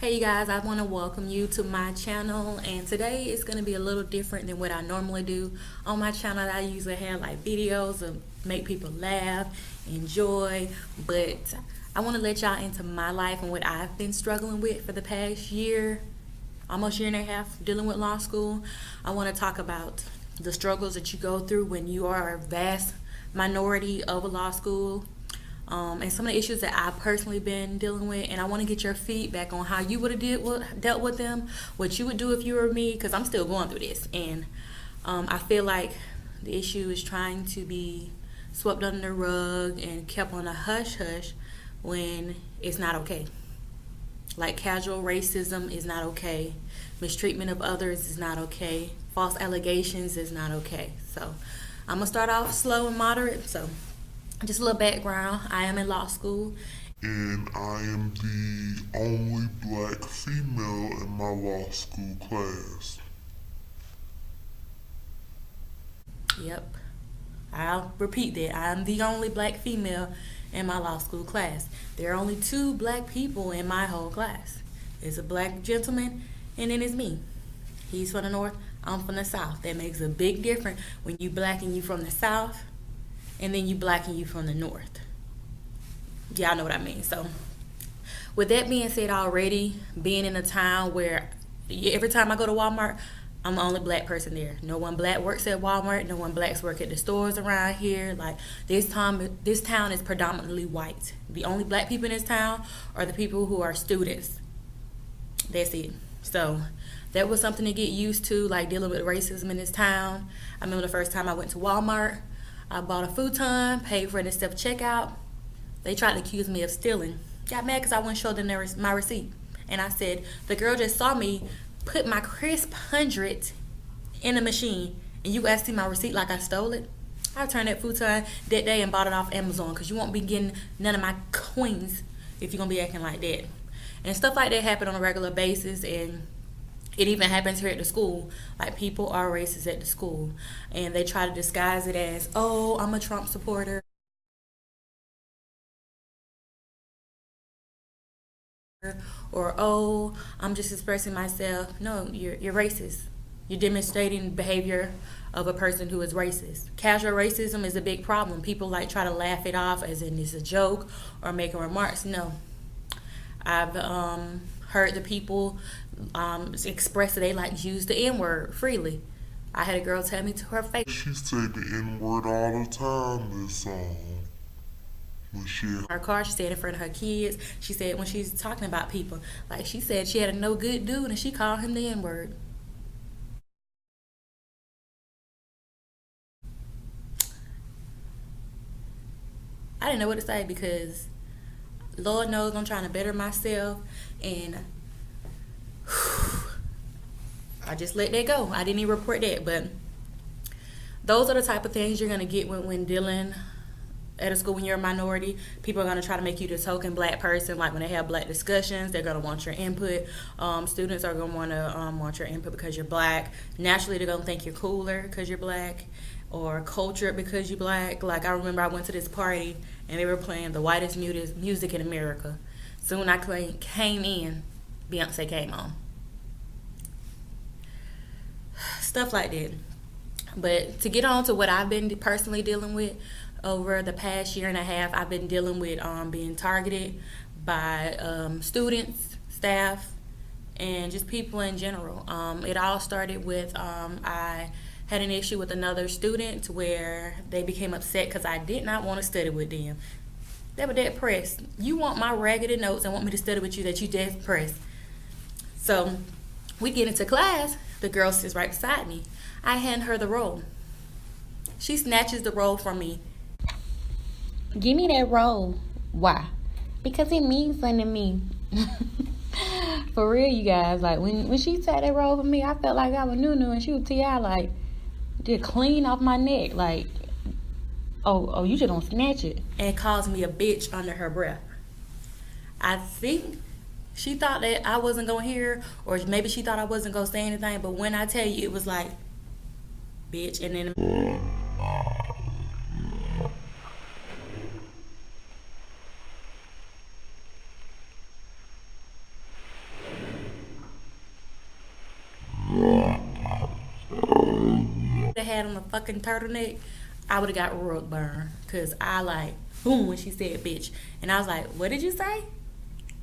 Hey you guys, I want to welcome you to my channel, and today is going to be a little different than what I normally do. On my channel I usually have like videos of make people laugh, enjoy, but I want to let y'all into my life and what I've been struggling with for the past year, almost year and a half dealing with law school. I want to talk about the struggles that you go through when you are a vast minority of a law school, and some of the issues that I've personally been dealing with. And I want to get your feedback on how you would have dealt with them, what you would do if you were me, because I'm still going through this. And I feel like the issue is trying to be swept under the rug and kept on a hush hush when it's not okay. Like casual racism is not okay. Mistreatment of others is not okay. False allegations is not okay. So I'm gonna start off slow and moderate. So just a little background. I am in law school. And I am the only black female in my law school class. Yep. I'll repeat that. I'm the only black female in my law school class. There are only two black people in my whole class. It's a black gentleman, and then it's me. He's from the north, I'm from the south. That makes a big difference when you black and you from the south, and then you black and you from the north. Y'all know what I mean. So with that being said, already being in a town where every time I go to Walmart, I'm the only black person there. No one black works at Walmart. No one blacks work at the stores around here. Like this town is predominantly white. The only black people in this town are the people who are students. That's it. So that was something to get used to, like dealing with racism in this town. I remember the first time I went to Walmart, I bought a futon, paid for it at self checkout. They tried to accuse me of stealing. Got mad because I wouldn't show them my receipt. And I said, the girl just saw me put my crisp 100 in the machine, and you guys see my receipt like I stole it. I returned that futon that day and bought it off Amazon, because you won't be getting none of my coins if you're going to be acting like that. And stuff like that happen on a regular basis, and it even happens here at the school. Like, people are racist at the school, and they try to disguise it as, oh, I'm a Trump supporter, or oh, I'm just expressing myself. No, you're racist. You're demonstrating behavior of a person who is racist. Casual racism is a big problem. People like try to laugh it off as in it's a joke or making remarks. No, I've heard the people express that they like use the N word freely. I had a girl tell me to her face. She said the N word all the time this song. When she Her car, she said in front of her kids. She said when she's talking about people, like she said she had a no good dude and she called him the N word. I didn't know what to say, because Lord knows I'm trying to better myself, and I just let that go. I didn't even report that, but those are the type of things you're gonna get when dealing at a school when you're a minority. People are going to try to make you the token black person. Like when they have black discussions, they're going to want your input. Students are going to want your input because you're black. Naturally, they're going to think you're cooler because you're black, or cultured because you're black. Like, I remember I went to this party and they were playing the whitest music in America. Soon I came in, Beyonce came on. Stuff like that. But to get on to what I've been personally dealing with over the past year and a half, I've been dealing with being targeted by students, staff, and just people in general. It all started with I had an issue with another student where they became upset because I did not want to study with them. They were dead pressed. You want my raggedy notes and want me to study with you that you dead pressed. So we get into class. The girl sits right beside me. I hand her the roll. She snatches the roll from me. Give me that roll. Why? Because it means something to me. For real, you guys. Like, when she sat that roll for me, I felt like I was Nunu, and she was T.I. like, did clean off my neck. Like, oh, you just don't snatch it. And calls me a bitch under her breath. I think she thought that I wasn't going to hear, or maybe she thought I wasn't going to say anything. But when I tell you, it was like, bitch, and then had on a fucking turtleneck, I would have got rug burn. Because I like, boom, when she said bitch. And I was like, what did you say?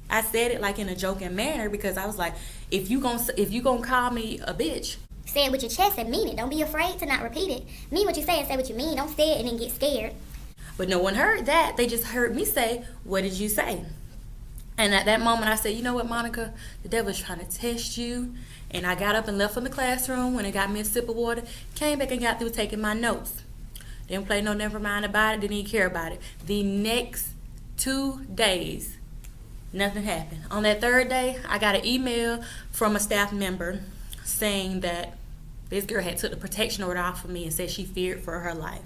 I said it like in a joking manner because I was like, if you gonna call me a bitch, say it with your chest and mean it. Don't be afraid to not repeat it. Mean what you say and say what you mean. Don't say it and then get scared. But no one heard that. They just heard me say, what did you say? And at that moment I said, you know what, Monica? The devil's trying to test you. And I got up and left from the classroom when it got me a sip of water. Came back and got through taking my notes. Didn't play no never mind about it. Didn't even care about it. The next 2 days, nothing happened. On that third day, I got an email from a staff member saying that this girl had took the protection order off of me and said she feared for her life.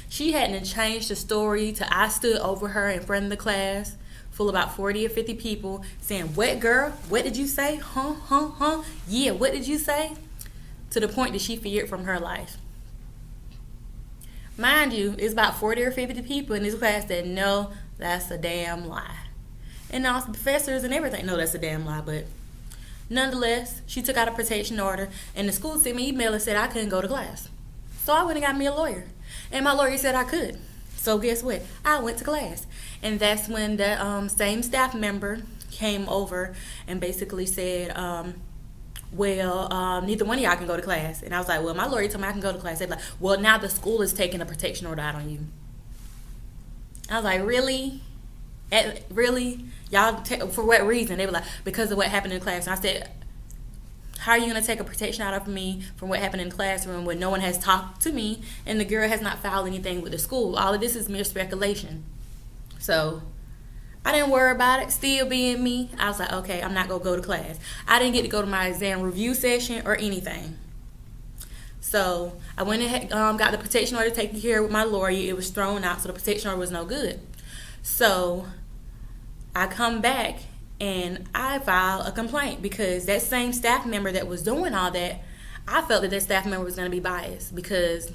She hadn't changed the story to I stood over her in front of the class full of about 40 or 50 people saying, what girl? What did you say? Huh? Yeah, what did you say? To the point that she feared from her life. Mind you, it's about 40 or 50 people in this class that know that's a damn lie. And also the professors and everything know that's a damn lie, but nonetheless, she took out a protection order and the school sent me an email and said I couldn't go to class. So I went and got me a lawyer. And my lawyer said I could. So guess what? I went to class. And that's when the same staff member came over and basically said, neither one of y'all can go to class. And I was like, well, my lawyer told me I can go to class. They're like, well, now the school is taking a protection order out on you. I was like, really? Really? Y'all, for what reason? They were like, because of what happened in class. And I said, how are you going to take a protection out of me from what happened in the classroom when no one has talked to me and the girl has not filed anything with the school? All of this is mere speculation. So I didn't worry about it, still being me. I was like, okay, I'm not going to go to class. I didn't get to go to my exam review session or anything. So I went and got the protection order taken care of with my lawyer. It was thrown out, so the protection order was no good. So I come back and I file a complaint because that same staff member that was doing all that, I felt that that staff member was going to be biased because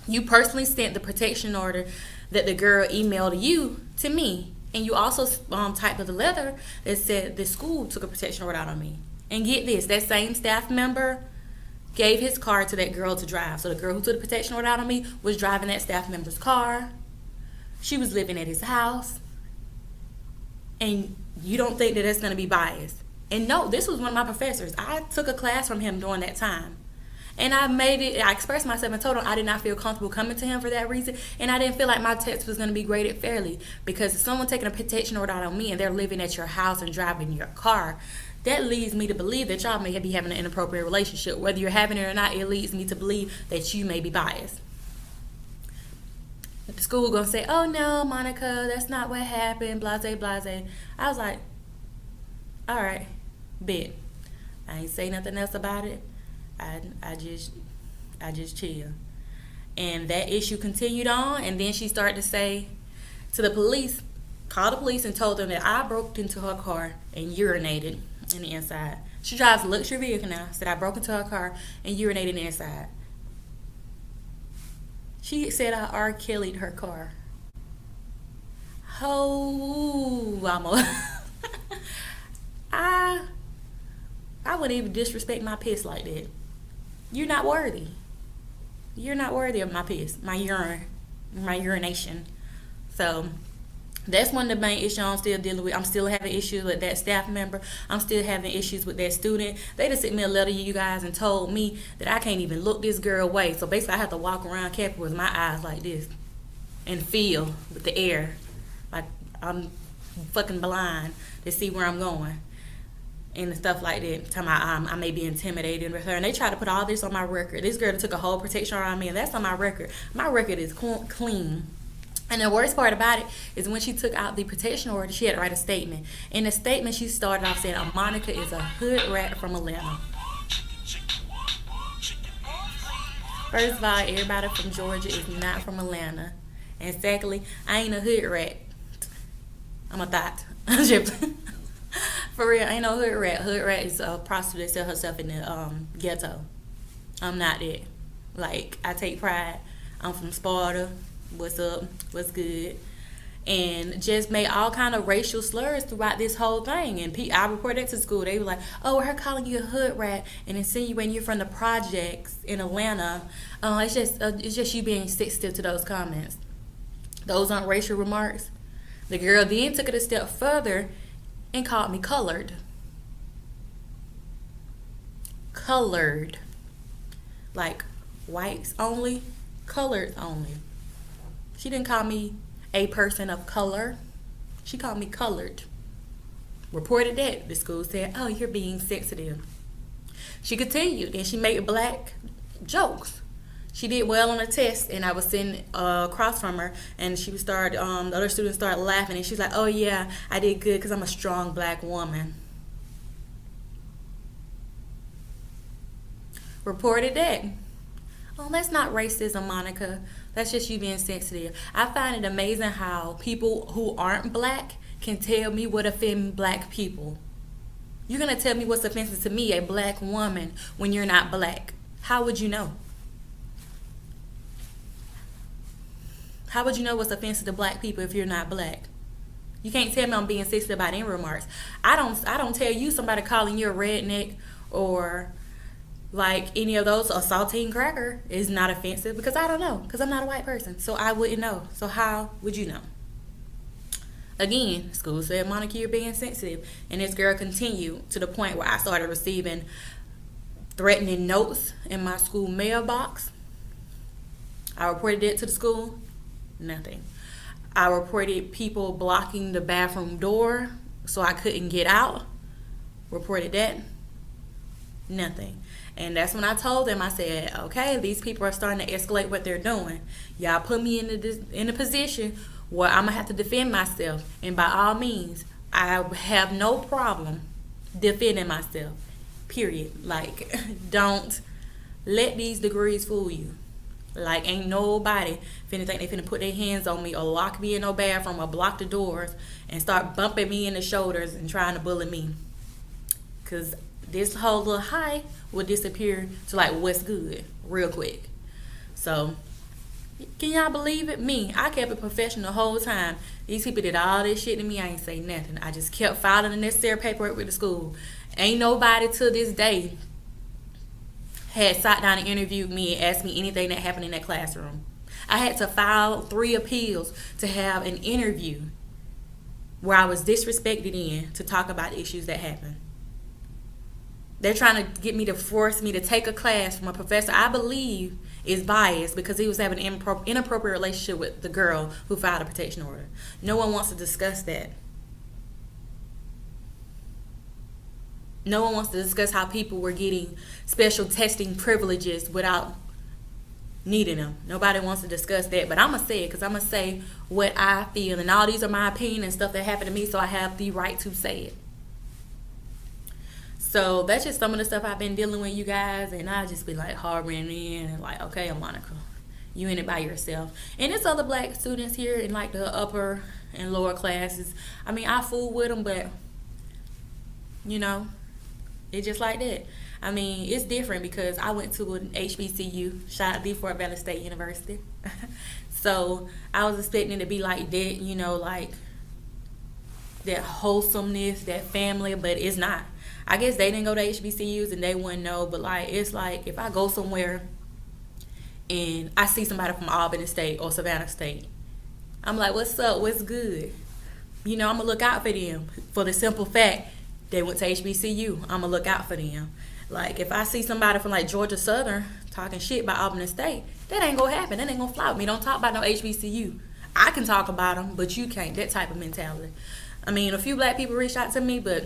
you personally sent the protection order that the girl emailed you to me. And you also typed the letter that said the school took a protection order out on me. And get this, that same staff member gave his car to that girl to drive. So the girl who took the protection order out on me was driving that staff member's car. She was living at his house. And you don't think that that's going to be biased. And no, this was one of my professors. I took a class from him during that time. And I expressed myself and told him I did not feel comfortable coming to him for that reason. And I didn't feel like my test was going to be graded fairly. Because if someone taking a protection order out on me and they're living at your house and driving your car, that leads me to believe that y'all may be having an inappropriate relationship. Whether you're having it or not, it leads me to believe that you may be biased. The school going to say, oh no, Monica, that's not what happened, blase, blase. I was like, all right, bet. I ain't say nothing else about it. I just chill. And that issue continued on, and then she started to say to the police, called the police and told them that I broke into her car and urinated in the inside. She drives a luxury vehicle now. Said I broke into her car and urinated in the inside. She said I R. Kelly'd her car. Oh, I wouldn't even disrespect my piss like that. You're not worthy. You're not worthy of my piss, my urine, my urination. So that's one of the main issues I'm still dealing with. I'm still having issues with that staff member. I'm still having issues with that student. They just sent me a letter, you guys, and told me that I can't even look this girl away. So basically I have to walk around campus with my eyes like this and feel with the air like I'm fucking blind to see where I'm going. And stuff like that. Talking about I may be intimidated with her. And they try to put all this on my record. This girl took a whole protection order on me, and that's on my record. My record is clean. And the worst part about it is when she took out the protection order, she had to write a statement. In the statement, she started off saying, Monica is a hood rat from Atlanta. First of all, everybody from Georgia is not from Atlanta. And secondly, I ain't a hood rat. I'm a thought. For real, ain't no hood rat. Hood rat is a prostitute that sells herself in the ghetto. I'm not that. Like, I take pride. I'm from Sparta. What's up? What's good? and just made all kind of racial slurs throughout this whole thing. And I reported that to school. They were like, "Oh, her calling you a hood rat and insinuating you're from the projects in Atlanta. It's just you being sensitive to those comments. Those aren't racial remarks." The girl then took it a step further and called me colored. Colored. Like whites only, colored only. She didn't call me a person of color. She called me colored. Reported that. The school said, "Oh, you're being sensitive." She continued and she made black jokes. She did well on a test, and I was sitting across from her, and the other students started laughing, and she's like, "Oh yeah, I did good because I'm a strong black woman." Reported that. Oh, that's not racism, Monica. That's just you being sensitive. I find it amazing how people who aren't black can tell me what offends black people. You're going to tell me what's offensive to me, a black woman, when you're not black. How would you know? How would you know what's offensive to black people if you're not black? You can't tell me I'm being sensitive about any remarks. I don't tell you somebody calling you a redneck or like any of those, a saltine cracker is not offensive because I don't know, because I'm not a white person, so I wouldn't know. So how would you know? Again, school said, "Monica, you're being sensitive," and this girl continued to the point where I started receiving threatening notes in my school mailbox. I reported it to the school. Nothing. I reported people blocking the bathroom door so I couldn't get out. Reported that. Nothing. And that's when I told them, I said, "Okay, these people are starting to escalate what they're doing. Y'all put me in a position where I'm going to have to defend myself. And by all means, I have no problem defending myself. Period. Like, don't let these degrees fool you. Like, ain't nobody finna think they finna put their hands on me or lock me in no bathroom or block the doors and start bumping me in the shoulders and trying to bully me. Because this whole little high will disappear to like what's good real quick." So, can y'all believe it? Me, I kept it professional the whole time. These people did all this shit to me. I ain't say nothing. I just kept filing the necessary paperwork with the school. Ain't nobody to this day had sat down and interviewed me and asked me anything that happened in that classroom. I had to file 3 appeals to have an interview where I was disrespected in to talk about issues that happened. They're trying to get me to force me to take a class from a professor I believe is biased because he was having an inappropriate relationship with the girl who filed a protection order. No one wants to discuss that. No one wants to discuss how people were getting special testing privileges without needing them. Nobody wants to discuss that, but I'm going to say it because I'm going to say what I feel, and all these are my opinion and stuff that happened to me, so I have the right to say it. So that's just some of the stuff I've been dealing with, you guys, and I just be like harboring in and like, okay, Monica, you in it by yourself. And there's other black students here in like the upper and lower classes. I mean, I fool with them, but you know, it's just like that. I mean, it's different because I went to an HBCU, shout out to Fort Valley State University. So I was expecting it to be like that, you know, like that wholesomeness, that family, but it's not. I guess they didn't go to HBCUs and they wouldn't know, but like it's like if I go somewhere and I see somebody from Albany State or Savannah State, I'm like, "What's up? What's good?" You know, I'm gonna look out for them for the simple fact they went to HBCU. I'm gonna look out for them. Like if I see somebody from like Georgia Southern talking shit about Albany State, that ain't gonna happen. That ain't gonna fly with me. Don't talk about no HBCU. I can talk about them, but you can't. That type of mentality. I mean, a few black people reached out to me, but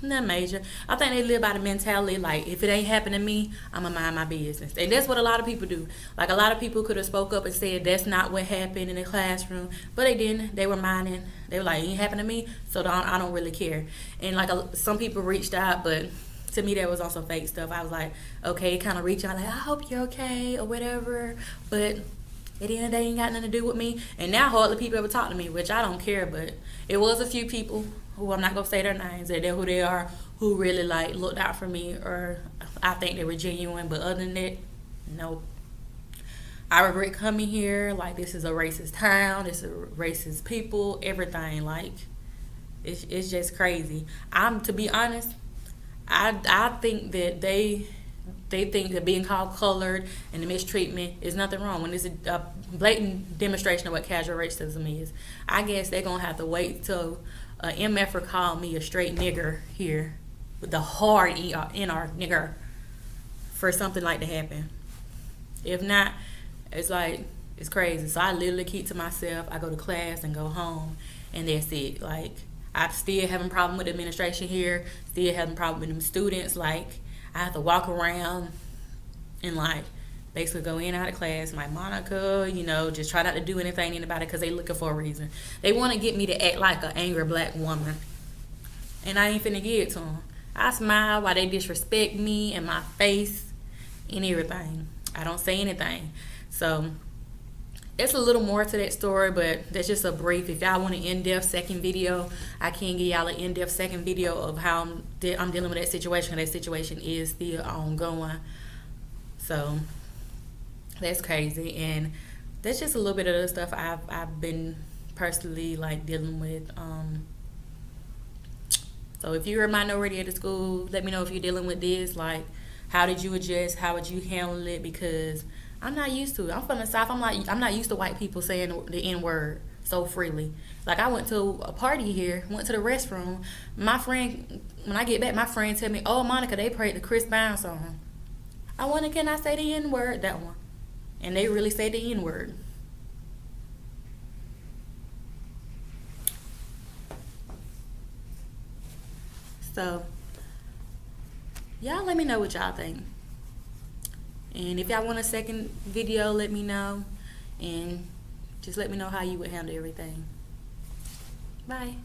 not major. I think they live by the mentality like if it ain't happening to me, I'ma mind my business. And that's what a lot of people do. Like a lot of people could have spoke up and said that's not what happened in the classroom, but they didn't. They were minding. They were like, it ain't happened to me, so I don't really care. And like some people reached out, but to me that was also fake stuff. I was like, okay, kind of reach out like, I hope you're okay or whatever, but at the end of the day, ain't got nothing to do with me. And now hardly people ever talk to me, which I don't care, but it was a few people who I'm not going to say their names, they're who they are, who really like looked out for me, or I think they were genuine, but other than that, nope. I regret coming here. Like, this is a racist town. This is a racist people. Everything. Like, it's just crazy. To be honest, I think that they think that being called colored and the mistreatment is nothing wrong when it's a blatant demonstration of what casual racism is. I guess they're gonna have to wait till MFer called me a straight nigger here with the hard NR nigger for something like to happen. If not, it's like, it's crazy. So I literally keep to myself. I go to class and go home, and that's it. Like, I'm still having problem with the administration here, still having problem with them students. Like, I have to walk around and, like, basically go in and out of class like, Monica, just try not to do anything about it because they looking for a reason. They want to get me to act like an angry black woman, and I ain't finna give it to them. I smile while they disrespect me and my face and everything. I don't say anything. So it's a little more to that story, but that's just a brief. If y'all want an in-depth second video, I can give y'all an in-depth second video of how I'm dealing with that situation. That situation is still ongoing. So that's crazy, and that's just a little bit of the stuff I've been personally like dealing with. So if you're a minority at the school, let me know if you're dealing with this. Like, how did you adjust? How would you handle it? Because I'm not used to it. I'm from the South. I'm not used to white people saying the N-word so freely. Like, I went to a party here, went to the restroom. My friend, when I get back, my friend tell me, "Oh, Monica, they played the Chris Brown song." I wonder, can I say the N-word? That one. And they really say the N-word. So, y'all let me know what y'all think. And if y'all want a second video, let me know. And just let me know how you would handle everything. Bye.